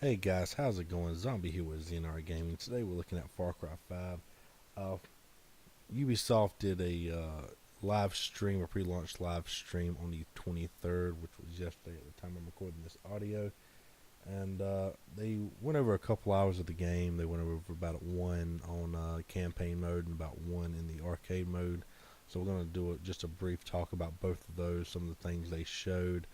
Hey guys, how's it going? Zombie here with ZNR Gaming. Today we're looking at Far Cry 5. Uh, Ubisoft did a live stream, a pre-launch live stream on the 23rd, which was yesterday at the time I'm recording this audio. And they went over a couple hours of the game. They went over about one on campaign mode and about one in the arcade mode. So we're going to do just a brief talk about both of those, some of the things they showed.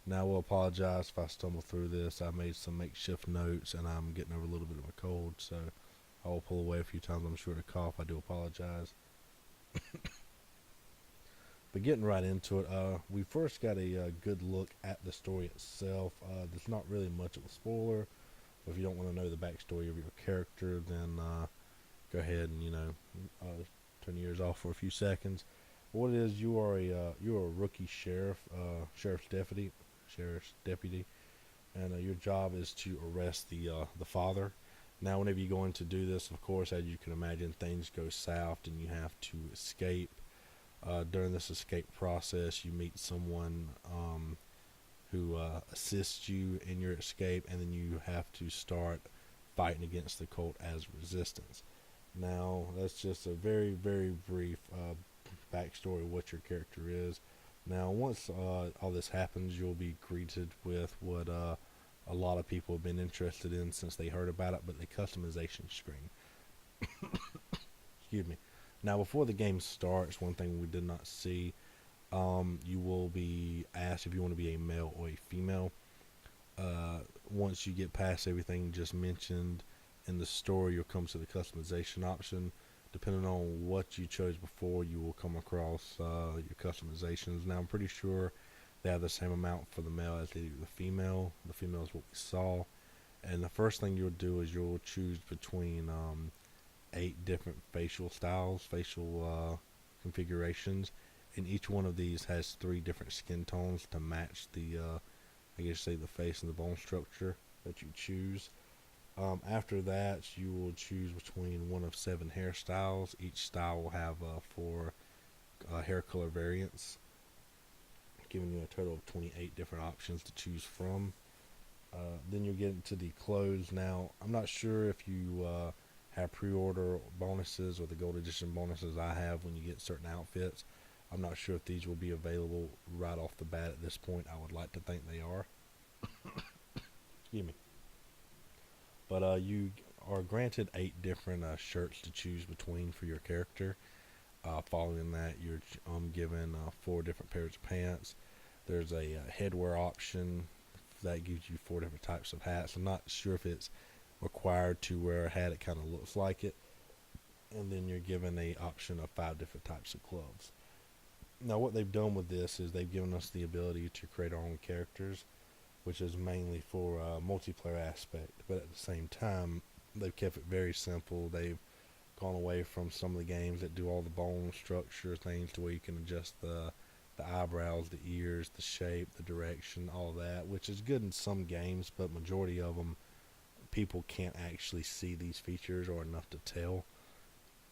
Now, I will apologize if I stumble through this. I made some makeshift notes and I'm getting over a little bit of a cold, so I will pull away a few times. I'm sure to cough. I do apologize. But getting right into it, we first got a good look at the story itself. There's not really much of a spoiler. But if you don't want to know the backstory of your character, then go ahead and turn your ears off for a few seconds. What it is, you're a rookie sheriff's deputy, and your job is to arrest the father. Now, whenever you go in to do this, of course, as you can imagine, things go south, and you have to escape. During this escape process, you meet someone who assists you in your escape, and then you have to start fighting against the cult as resistance. Now, that's just a very, very brief backstory of what your character is. Now, once all this happens, you'll be greeted with what a lot of people have been interested in since they heard about it, but the customization screen. Excuse me. Now, before the game starts, one thing we did not see, you will be asked if you want to be a male or a female. Once you get past everything just mentioned in the story, you'll come to the customization option. Depending on what you chose before, you will come across your customizations. Now, I'm pretty sure they have the same amount for the male as they do the female. The female is what we saw. And the first thing you'll do is you'll choose between 8 different facial styles, facial configurations, and each one of these has 3 different skin tones to match the, I guess, say the face and the bone structure that you choose. After that, you will choose between one of 7 hairstyles. Each style will have 4 hair color variants, giving you a total of 28 different options to choose from. Then you'll get into the clothes. Now, I'm not sure if you have pre-order bonuses or the gold edition bonuses I have when you get certain outfits. I'm not sure if these will be available right off the bat at this point. I would like to think they are. Excuse me. But you are granted 8 different shirts to choose between for your character. Following that, you're given 4 different pairs of pants. There's a headwear option that gives you 4 different types of hats. I'm not sure if it's required to wear a hat. It kind of looks like it. And then you're given a option of 5 different types of gloves. Now, what they've done with this is they've given us the ability to create our own characters, which is mainly for multiplayer aspect. But at the same time, they've kept it very simple. They've gone away from some of the games that do all the bone structure things to where you can adjust the eyebrows, the ears, the shape, the direction, all that, which is good in some games, but majority of them people can't actually see these features or enough to tell.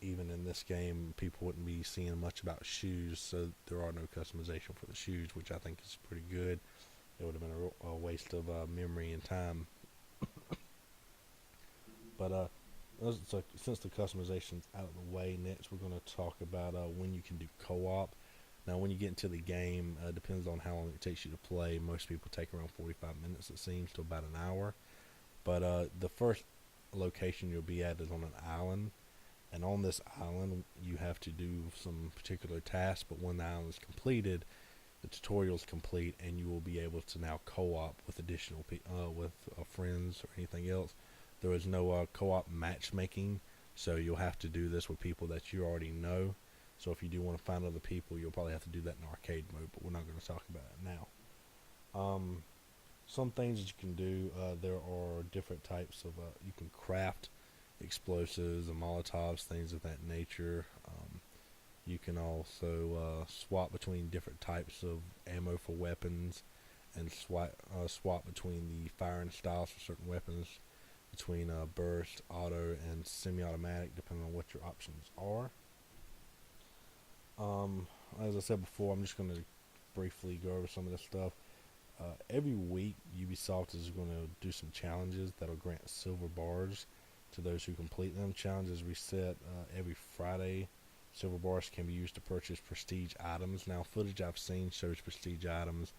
Even in this game, people wouldn't be seeing much about shoes, so there are no customization for the shoes, which I think is pretty good. It would have been a waste of memory and time. But so since the customization's out of the way, next we're going to talk about when you can do co-op. Now, when you get into the game, depends on how long it takes you to play. Most people take around 45 minutes, it seems, to about an hour. But the first location you'll be at is on an island. And on this island, you have to do some particular tasks. But when the island is completed, the tutorial is complete, and you will be able to now co-op with additional friends or anything else. There is no co-op matchmaking, so you'll have to do this with people that you already know. So if you do want to find other people, you'll probably have to do that in arcade mode, but we're not going to talk about it now. Some things that you can do, there are different types of, you can craft explosives and molotovs, things of that nature. You can also swap between different types of ammo for weapons and swap between the firing styles for certain weapons between burst, auto, and semi-automatic, depending on what your options are. As I said before, I'm just going to briefly go over some of this stuff. Every week, Ubisoft is going to do some challenges that'll grant silver bars to those who complete them. Challenges reset every Friday. Silver bars can be used to purchase prestige items. Now, footage I've seen shows prestige items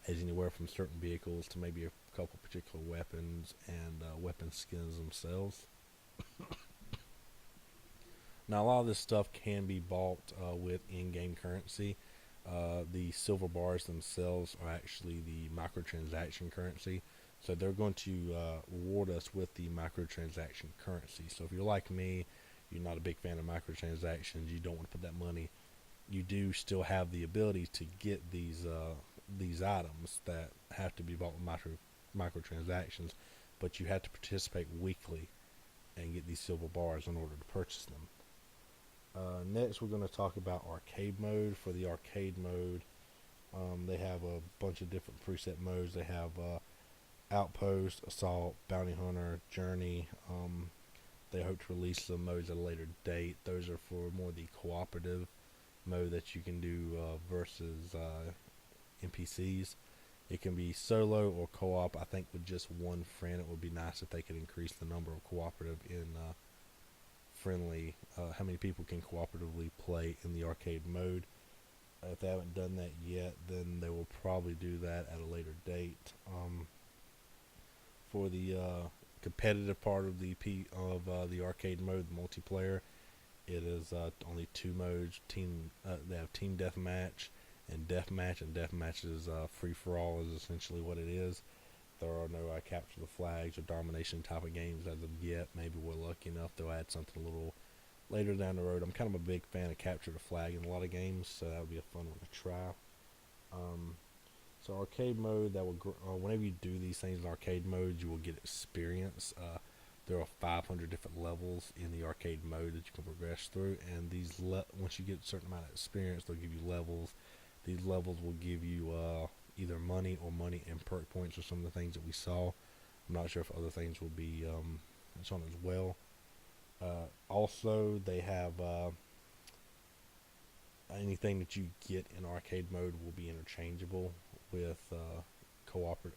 as anywhere from certain vehicles to maybe a couple particular weapons and weapon skins themselves. Now, a lot of this stuff can be bought with in-game currency. The silver bars themselves are actually the microtransaction currency. So they're going to reward us with the microtransaction currency. So if you're like me, you're not a big fan of microtransactions, you don't want to put that money, you do still have the ability to get these items that have to be bought with microtransactions, but you have to participate weekly and get these silver bars in order to purchase them. Next, we're going to talk about arcade mode. For the arcade mode, they have a bunch of different preset modes. They have Outpost, Assault, Bounty Hunter, Journey. They hope to release some modes at a later date. Those are for more the cooperative mode that you can do versus NPCs. It can be solo or co-op. I think with just one friend, it would be nice if they could increase the number of cooperative in friendly, how many people can cooperatively play in the arcade mode. If they haven't done that yet, then they will probably do that at a later date. For the competitive part of the arcade mode, the multiplayer, it is only two modes. They have team deathmatch and deathmatch, and deathmatch is free for all, is essentially what it is. There are no capture the flags or domination type of games as of yet. Maybe we're lucky enough they'll add something a little later down the road. I'm kind of a big fan of capture the flag in a lot of games, so that would be a fun one to try. So arcade mode, that will whenever you do these things in arcade mode, you will get experience. There are 500 different levels in the arcade mode that you can progress through, and once you get a certain amount of experience, they'll give you levels. These levels will give you either money and perk points, or some of the things that we saw. I'm not sure if other things will be shown as well. Also, they have anything that you get in arcade mode will be interchangeable with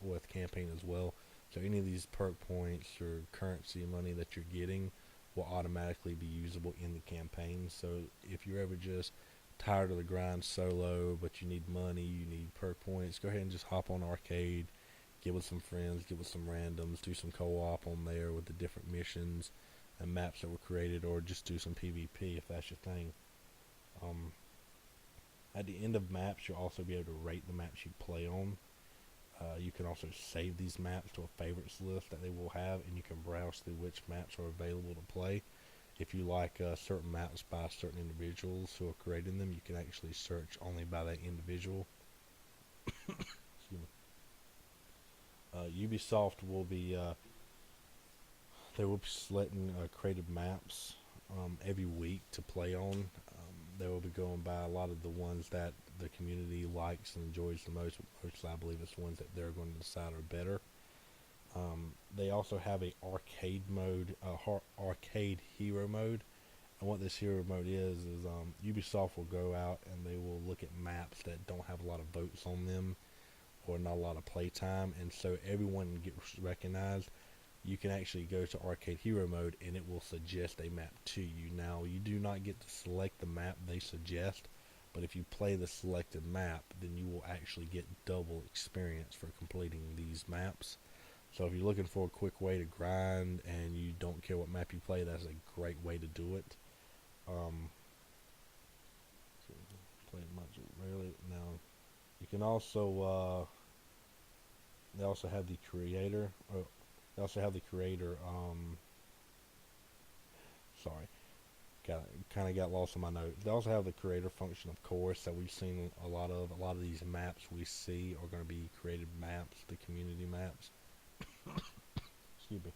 with campaign as well. So any of these perk points or currency money that you're getting will automatically be usable in the campaign. So if you're ever just tired of the grind solo, but you need money, you need perk points, go ahead and just hop on arcade, get with some friends, get with some randoms, do some co-op on there with the different missions and maps that were created, or just do some PvP if that's your thing. At the end of maps, you'll also be able to rate the maps you play on. You can also save these maps to a favorites list that they will have, and you can browse through which maps are available to play. If you like certain maps by certain individuals who are creating them, you can actually search only by that individual. Ubisoft will be they will be selecting creative maps every week to play on. They will be going by a lot of the ones that the community likes and enjoys the most. Mostly, I believe it's the ones that they're going to decide are better. They also have a arcade mode, arcade hero mode. And what this hero mode is Ubisoft will go out and they will look at maps that don't have a lot of votes on them or not a lot of playtime, and so everyone gets recognized. You can actually go to arcade hero mode and it will suggest a map to you. Now, you do not get to select the map they suggest, but if you play the selected map, then you will actually get double experience for completing these maps. So if you're looking for a quick way to grind and you don't care what map you play, that's a great way to do it. Play much rarely. Now, you can also they also have the creator. They also have the creator. Sorry, kind of got lost in my notes. They also have the creator function, of course, that we've seen a lot of. A lot of these maps we see are going to be created maps, the community maps. Excuse me.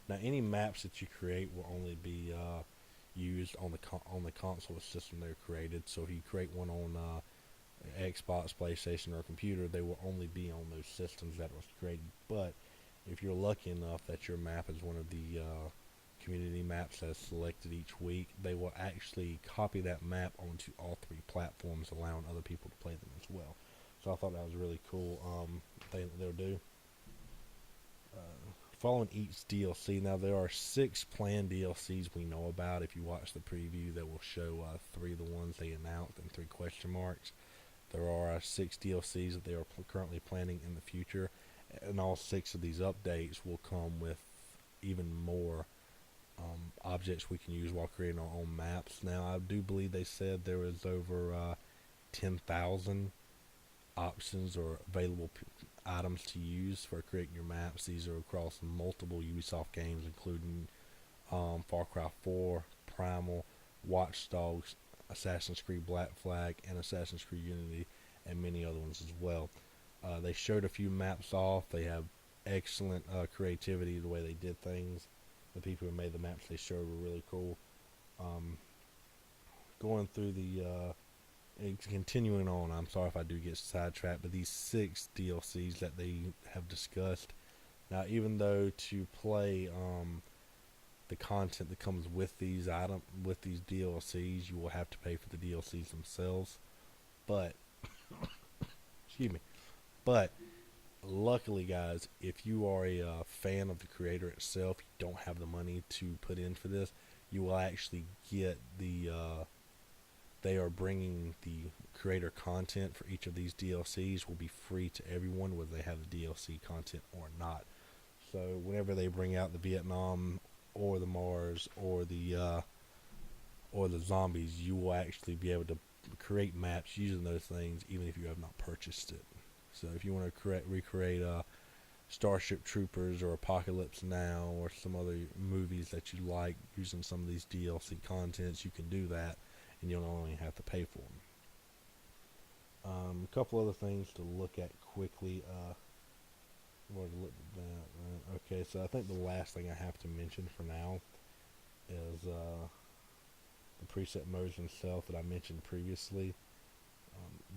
Now, any maps that you create will only be used on the console system they're created. So if you create one on Xbox, PlayStation, or computer, they will only be on those systems that was created. But if you're lucky enough that your map is one of the community maps that's selected each week, they will actually copy that map onto all three platforms, allowing other people to play them as well. So I thought that was really cool thing that they'll do. Following each DLC, now there are 6 planned DLCs we know about. If you watch the preview, that will show 3 of the ones they announced and 3 question marks. There are 6 DLCs that they are currently planning in the future, and all 6 of these updates will come with even more objects we can use while creating our own maps. Now, I do believe they said there was over 10,000 options or available items to use for creating your maps. These are across multiple Ubisoft games, including Far Cry 4, Primal, Watch Dogs, Assassin's Creed Black Flag, and Assassin's Creed Unity, and many other ones as well. They showed a few maps off. They have excellent creativity the way they did things. The people who made the maps they showed were really cool. Going through the continuing on, I'm sorry if I do get sidetracked, but these 6 DLCs that they have discussed. Now, even though to play the content that comes with these DLCs, you will have to pay for the DLCs themselves. But excuse me. But luckily, guys, if you are a fan of the creator itself, you don't have the money to put in for this, you will actually get the they are bringing the creator content for each of these DLCs will be free to everyone, whether they have the DLC content or not. So whenever they bring out the Vietnam or the Mars or the zombies, you will actually be able to create maps using those things, even if you have not purchased it. So if you want to recreate Starship Troopers or Apocalypse Now or some other movies that you like using some of these DLC contents, you can do that, and you'll only have to pay for them. A couple other things to look at quickly. Okay, so I think the last thing I have to mention for now is the preset modes themselves that I mentioned previously.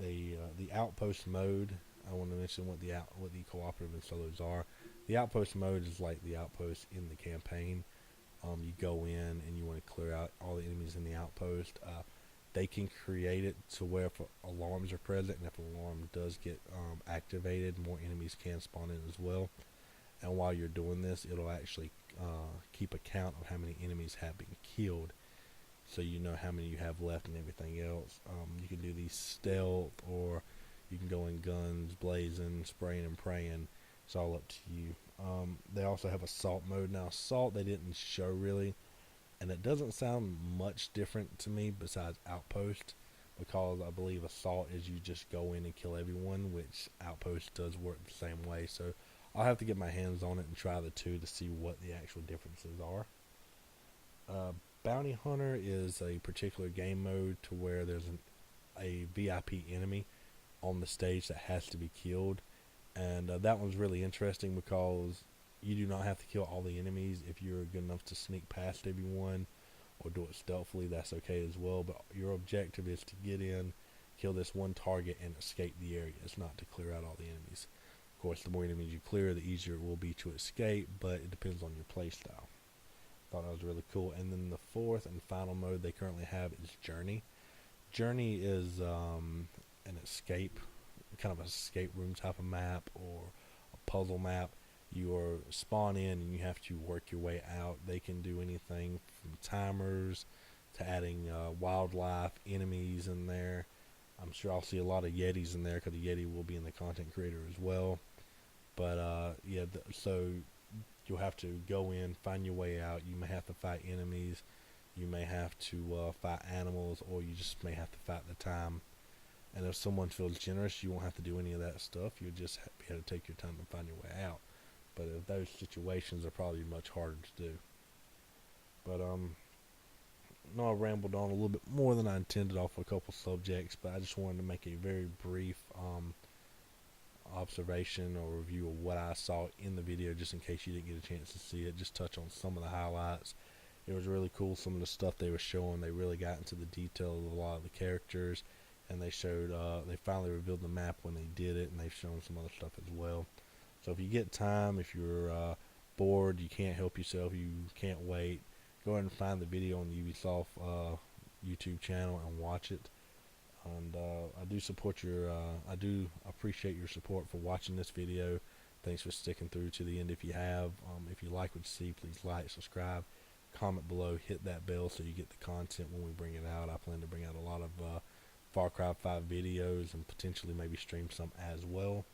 The outpost mode. I want to mention what the cooperative and solos are. The outpost mode is like the outpost in the campaign. You go in and you want to clear out all the enemies in the outpost. They can create it to where if alarms are present, and if an alarm does get activated, more enemies can spawn in as well. And while you're doing this, it'll actually keep a count of how many enemies have been killed, so you know how many you have left and everything else. You can do these stealth, or you can go in guns blazing, spraying and praying. It's all up to you. They also have assault mode. Now, assault they didn't show really, and it doesn't sound much different to me besides outpost, because I believe assault is you just go in and kill everyone, which outpost does work the same way. So I'll have to get my hands on it and try the two to see what the actual differences are. Bounty Hunter is a particular game mode to where there's a VIP enemy on the stage that has to be killed, and that one's really interesting because you do not have to kill all the enemies. If you're good enough to sneak past everyone or do it stealthily, that's okay as well, but your objective is to get in, kill this one target, and escape the area. It's not to clear out all the enemies. Of course, the more enemies you clear, the easier it will be to escape, but it depends on your playstyle. Thought that was really cool. And then the fourth and final mode they currently have is Journey. Journey is an escape, kind of an escape room type of map or a puzzle map. You are spawn in and you have to work your way out. They can do anything from timers to adding wildlife, enemies in there. I'm sure I'll see a lot of Yetis in there because the Yeti will be in the content creator as well. But yeah, so you'll have to go in, find your way out. You may have to fight enemies. You may have to fight animals, or you just may have to fight the time. And if someone feels generous, you won't have to do any of that stuff. You'll just be able to take your time and find your way out. But if those situations are probably much harder to do. But no, I rambled on a little bit more than I intended off a couple subjects, but I just wanted to make a very brief observation or review of what I saw in the video, just in case you didn't get a chance to see it. Just touch on some of the highlights. It was really cool, some of the stuff they were showing. They really got into the detail of a lot of the characters, and they showed they finally revealed the map when they did it, and they've shown some other stuff as well. So if you get time, if you're bored, you can't help yourself, you can't wait, go ahead and find the video on the Ubisoft YouTube channel and watch it. And I do support your. I do appreciate your support for watching this video. Thanks for sticking through to the end. If you have, if you like what you see, please like, subscribe, comment below, hit that bell so you get the content when we bring it out. I plan to bring out a lot of Far Cry 5 videos and potentially maybe stream some as well.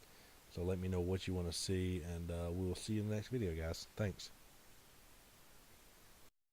So let me know what you want to see, and we will see you in the next video, guys. Thanks.